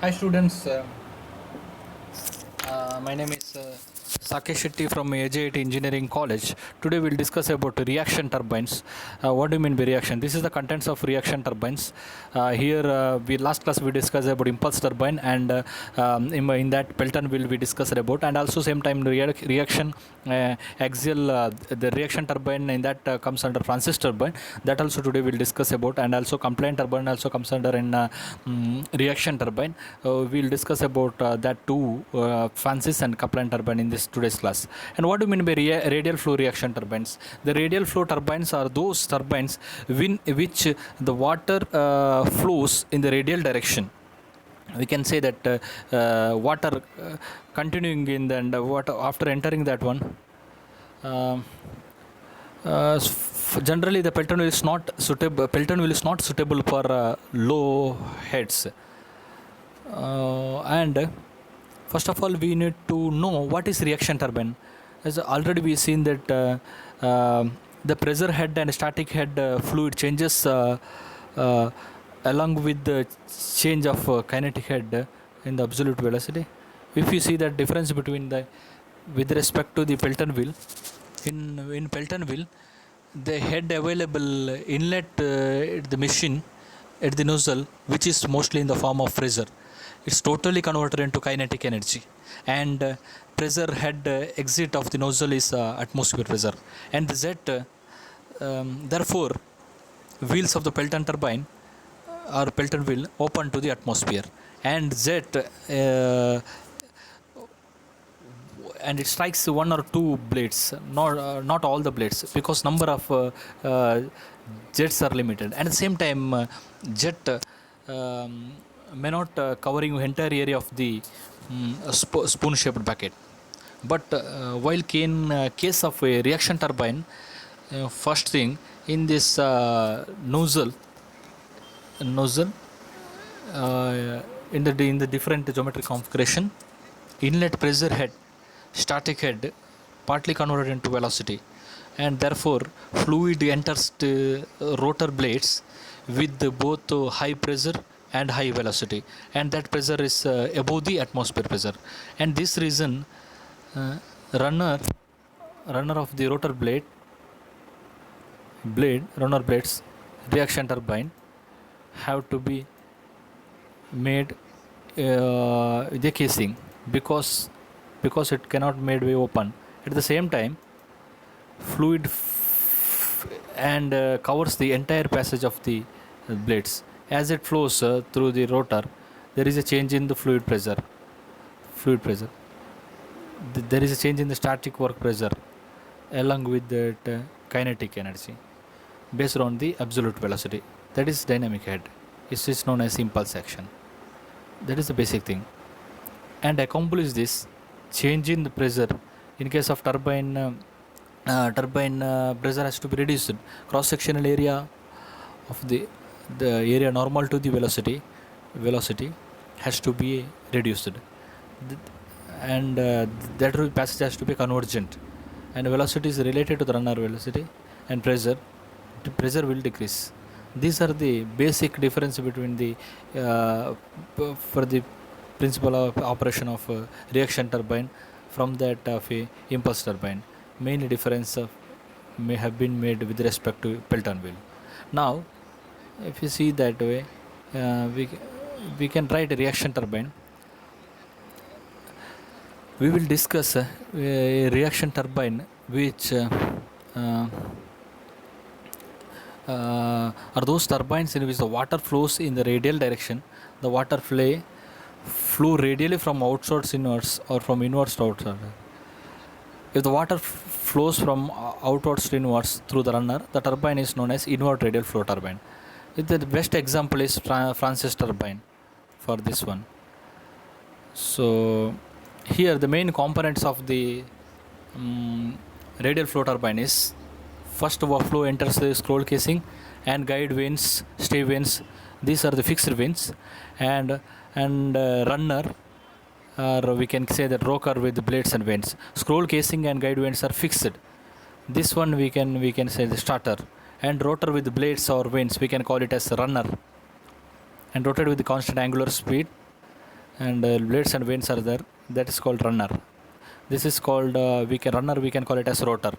Hi students, my name is Sakesh Shetty from AJ8 Engineering College. Today we'll discuss about reaction turbines. What do you mean by reaction? This is the contents of reaction turbines. Here we last class we discussed about impulse turbine, and in that Pelton wheel we discussed about, and also same time reaction axial the reaction turbine in that comes under Francis turbine. That also today we'll discuss about, and also compliant turbine also comes under in reaction turbine. We'll discuss about that too, Francis and compliant turbine in this today's class. And what do you mean by radial flow reaction turbines? The radial flow turbines are those turbines which the water flows in the radial direction. We can say that water continuing in the and water after entering that one. Generally, the Pelton wheel is not suitable. Pelton wheel is not suitable for low heads. And first of all, we need to know what is reaction turbine. As already we seen that the pressure head and static head fluid changes along with the change of kinetic head in the absolute velocity. If you see that difference between the with respect to the Pelton wheel, in Pelton wheel, the head available inlet the machine at the nozzle, which is mostly in the form of pressure, it's totally converted into kinetic energy, and pressure head exit of the nozzle is atmosphere pressure, and the jet therefore wheels of the Pelton turbine or Pelton wheel open to the atmosphere, and jet and it strikes one or two blades, not all the blades, because number of jets are limited, and at the same time jet may not covering entire area of the spoon shaped bucket. But while in case of a reaction turbine, first thing in this nozzle in the different geometric configuration, inlet pressure head, static head partly converted into velocity, and therefore fluid enters the rotor blades with both high pressure and high velocity, and that pressure is above the atmosphere pressure, and this reason runner of the rotor runner blades reaction turbine have to be made the casing, because it cannot made way open. At the same time, fluid and covers the entire passage of the blades. As it flows through the rotor, there is a change in the fluid pressure. There is a change in the static work pressure along with that kinetic energy based on the absolute velocity. That is dynamic head. It is known as impulse action. That is the basic thing. And accomplish this change in the pressure, in case of turbine pressure has to be reduced. Cross sectional area of the area normal to the velocity has to be reduced, and that passage has to be convergent, and velocity is related to the runner velocity, and the pressure will decrease. These are the basic difference between the for the principle of operation of reaction turbine from that of a impulse turbine. Mainly difference may have been made with respect to Pelton wheel. Now if you see that way, we can write a reaction turbine. We will discuss a reaction turbine which are those turbines in which the water flows in the radial direction. The water flow radially from outwards inwards or from inwards to outward. If the water flows from outwards to inwards through the runner, the turbine is known as inward radial flow turbine. The best example is Francis turbine for this one. So here the main components of the radial flow turbine is: first flow enters the scroll casing and guide vanes, stay vanes. These are the fixed vanes, and runner, or we can say that rocker with blades and vanes. Scroll casing and guide vanes are fixed. This one we can say the starter, and rotor with blades or vanes we can call it as runner, and rotate with the constant angular speed, and blades and vanes are there. That is called runner. This is called we can call it as rotor.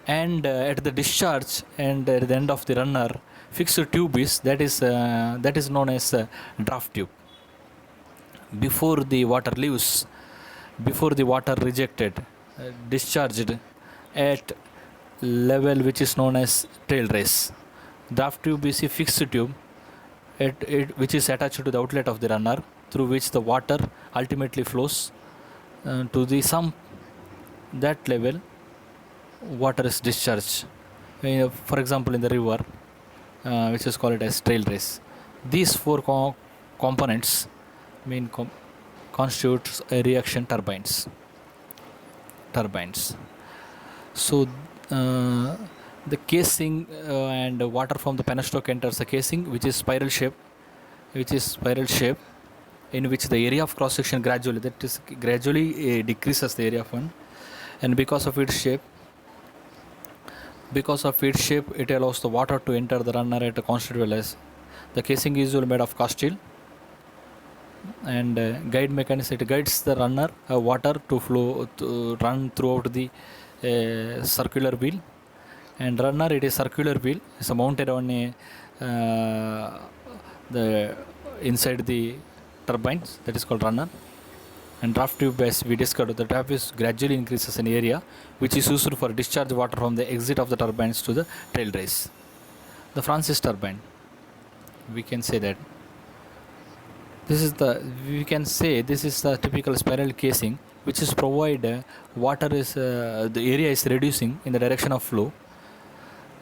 And at the discharge and at the end of the runner, fixed tube is that is known as draft tube. Before the water leaves, before the water rejected, discharged at level which is known as tail race. Draft tube is a fixed tube which is attached to the outlet of the runner, through which the water ultimately flows to the sump. That level water is discharged, for example in the river, which is called as trail race. These four components constitutes a reaction turbines. So the casing and water from the penstoke enters the casing, which is spiral shape, in which the area of cross section gradually decreases the area of one, and because of its shape, it allows the water to enter the runner at a constant velocity. The casing is usually made of cast steel, and guide mechanism, it guides the runner water to run throughout the circular wheel. And runner, it is circular wheel, it's mounted on the inside the turbines, that is called runner. And draft tube, as we discovered, the draft is gradually increases in area, which is used for discharge water from the exit of the turbines to the tail race. The Francis turbine, we can say that this is the typical spiral casing, which is provide water is the area is reducing in the direction of flow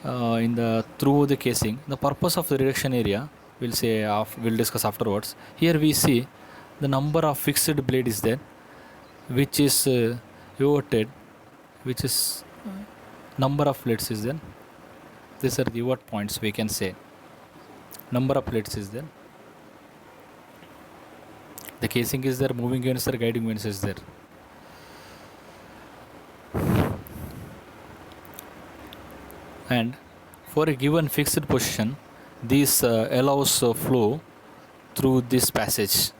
through the casing. The purpose of the reduction area we'll discuss afterwards. Here we see the number of fixed blade is there, which is pivoted, which is number of plates is there. These are the pivot points, we can say. Number of plates is there. The casing is there, moving units are, guiding units is there. And for a given fixed position, this allows flow through this passage.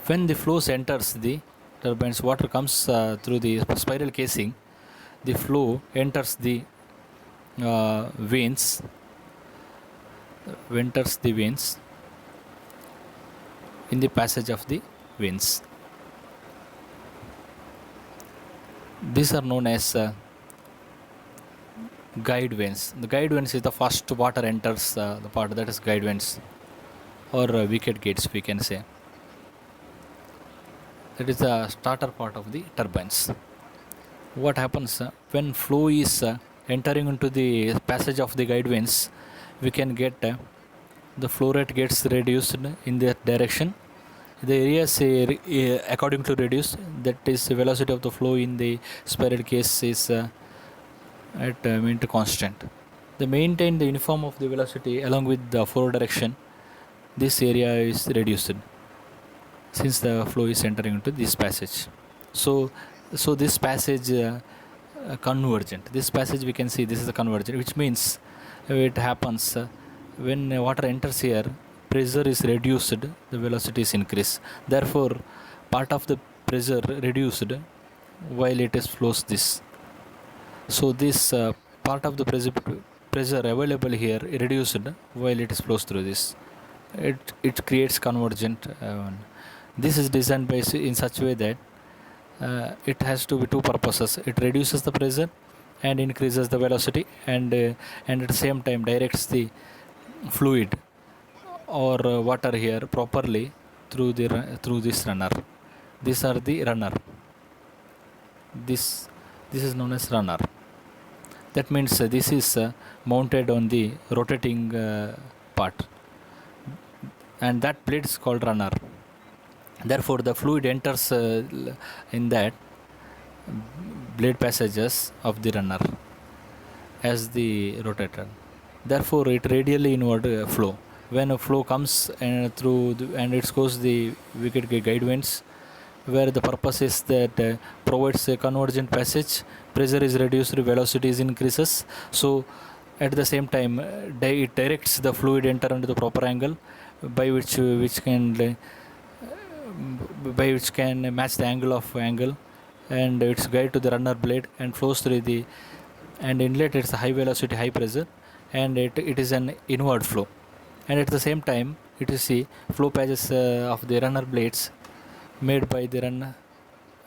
When the flows enters the turbines, water comes through the spiral casing, the flow enters the veins, in the passage of the veins. These are known as guide veins. The guide veins is the first water enters the part, that is guide veins, or wicket gates, we can say. That is the starter part of the turbines. What happens when flow is entering into the passage of the guide veins, we can get the flow rate gets reduced in that direction. The area is according to reduced, that is the velocity of the flow in the spiral case is at constant. They maintain the uniform of the velocity along with the forward direction. This area is reduced since the flow is entering into this passage. So this passage convergent. This passage we can see this is a convergent, which means it happens when water enters here, pressure is reduced, the velocity is increased. Therefore, part of the pressure reduced while it is flows this. So this part of the pressure available here reduced while it is flows through this. It creates convergent. This is designed in such a way that it has to be two purposes. It reduces the pressure and increases the velocity, and at the same time directs the fluid or water here properly through this runner. These are the runner. This is known as runner. That means this is mounted on the rotating part, and that plate is called runner. Therefore, the fluid enters in that blade passages of the runner as the rotator. Therefore, it radially inward flow. When a flow comes and it goes the wicket guide veins, where the purpose is that provides a convergent passage, pressure is reduced, velocity is increases. So at the same time, it directs the fluid enter into the proper angle, which can by which can match the angle, and its guide to the runner blade and flows through the and inlet. It's a high velocity, high pressure, and it is an inward flow. And at the same time, it is the flow patches of the runner blades made by the runner,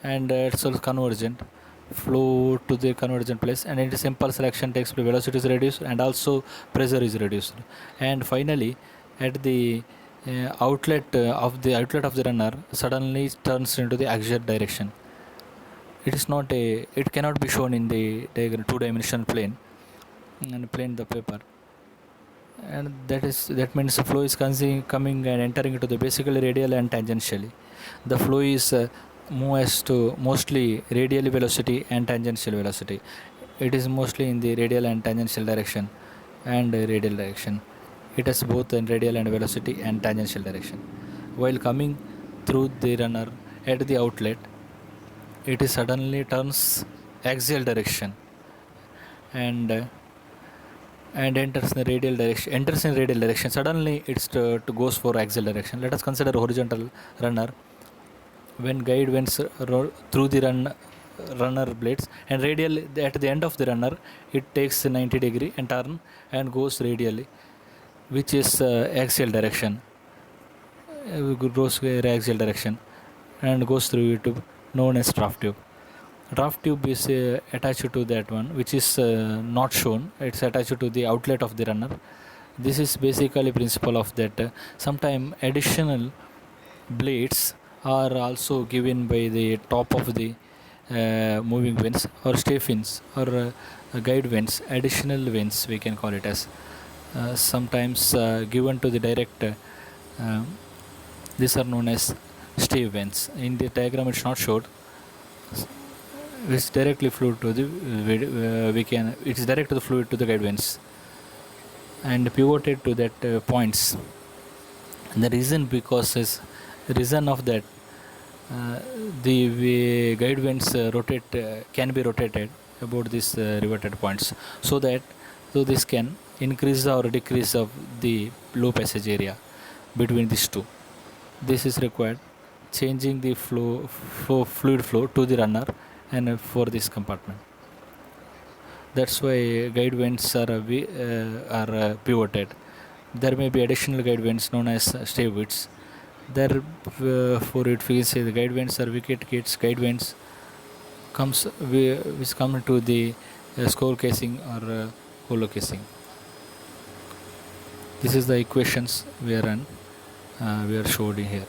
and it's also convergent flow to the convergent place, and its impulse action takes place, velocity is reduced and also pressure is reduced. And finally, at the outlet of the runner suddenly turns into the axial direction. It cannot be shown in the diagram, two-dimensional plane and plane the paper. And that means the flow is coming and entering into the basically radial and tangentially. The flow is move as to mostly radial velocity and tangential velocity. It is mostly in the radial and tangential direction and radial direction. It has both in radial and velocity and tangential direction. While coming through the runner at the outlet, it is suddenly turns axial direction and enters in the radial direction. Suddenly it's goes for axial direction. Let us consider horizontal runner. When guide went through the runner blades and radial at the end of the runner, it takes 90-degree and turn and goes radially, which is axial direction. Goes axial direction and goes through it, known as draft tube. Draft tube is attached to that one, which is not shown. It's attached to the outlet of the runner. This is basically principle of that. Sometime additional blades are also given by the top of the moving vanes or stay fins or guide vanes, additional vanes we can call it as. Sometimes given to the direct. These are known as stay vanes. In the diagram it's not showed, which directly fluid to the it's direct to the fluid to the guide vanes and pivoted to that points. And the reason of that, the guide vanes can be rotated about these reverted points, so this can increase or decrease of the low passage area between these two. This is required changing the fluid flow to the runner and for this compartment. That's why guide vanes are pivoted. There may be additional guide vanes known as stay widths. For it, we say the guide vanes are wicket gates. Guide vanes which come to the skull casing or hollow casing. This is the equations we are showed here.